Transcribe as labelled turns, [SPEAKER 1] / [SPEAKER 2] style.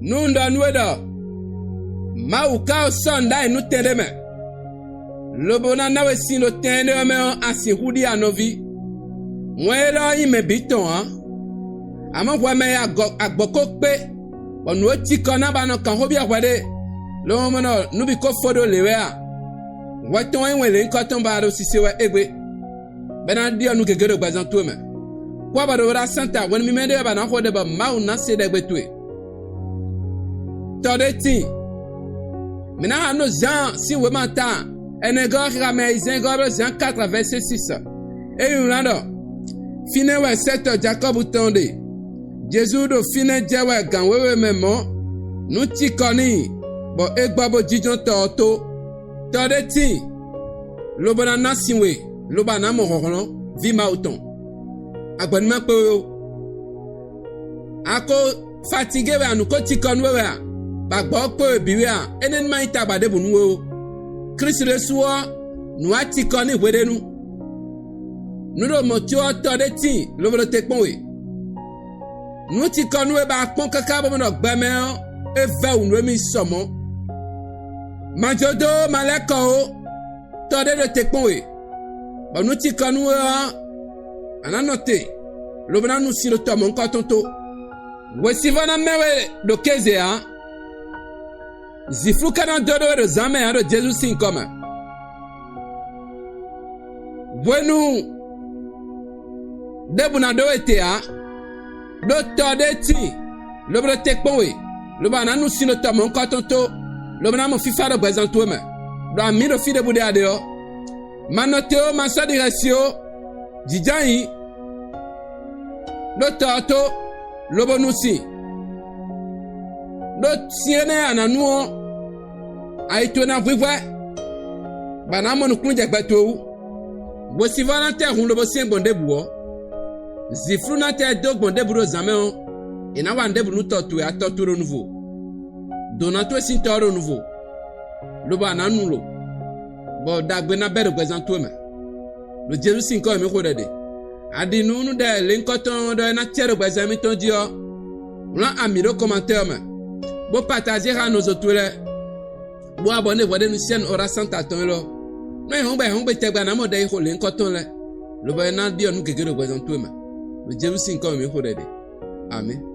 [SPEAKER 1] nous ndonwedo Mauka sonda nous tendeme. Le bonana we si lo tende me asi hudi anovi. Mwelo ime biton hein. Ama kwa me agboko pe. Onu oti kona ba no kan hobi akwade. Lo mo no nu bi ko fodo lewe a. Waton enwele nkoton ba ro sisi we egbe. Bena di onu gegero gbazan to me. Kwa ba do ra santa won mi mede ba na hode ba mau na se de gbe to e. Todeti Maintenant, nous Jean, si vous m'entendez, un gars qui ramène Jean 4, verset 6. Et nous l'avons. Fine ouais 7, Jacob ou tonde. Jésus do fine jewe gan wewe memo. Nous ti koni. Bo egbabo jijon torto. Tode ti. Lobana nasinwe. Lobana morono. Vima auton. Abonnement pe yo. Ako fatigué we anu ko ti kon wewe a. Bagbo pe biwe a enen ma ita bade bunu wo Christ resuo nu ati koni wedenu nu do motio to de ti lo bo te pon we nu ti konu e ba pon kaka bo no gba me e va unu mi somo majodo maleko to de te pon we ba nu ti konu ananote lo bana nu si lo to mon katonto we sivana mewe do keze a Ziflu kana dodo de zame ado Jesus sin koma. Wenu debu na do ete a do to de ti lo bro tek ponwe lo ba na nu sino to mon katonto lo na mo fifa do prezanto me do ami do fi de bude ade o manoteo maso di ratio jijan do to lo bonusi do tiene ananuo aito na vivre bana mo nukun jagbato bo si volontaire hun lo bo sin bonde buo zifru na te do bonde buro zameo e na wande bu nutotu ya toturo nouveau donato sin toro nouveau lo ba na nulo bo dagbe na beru prezanto me lo jesu sin ko me ko dede adi nunu de lenkoton do na tiere prezami ton dio la ami do commentaire me bo partager à nos autres bo abonner voir nous chaîne ora santa ton lo no hongbe tegba na mo de ho le nkoton le lo ba na bi onu gegere gwazon to ma lo jerusalem ko me ho dede amen.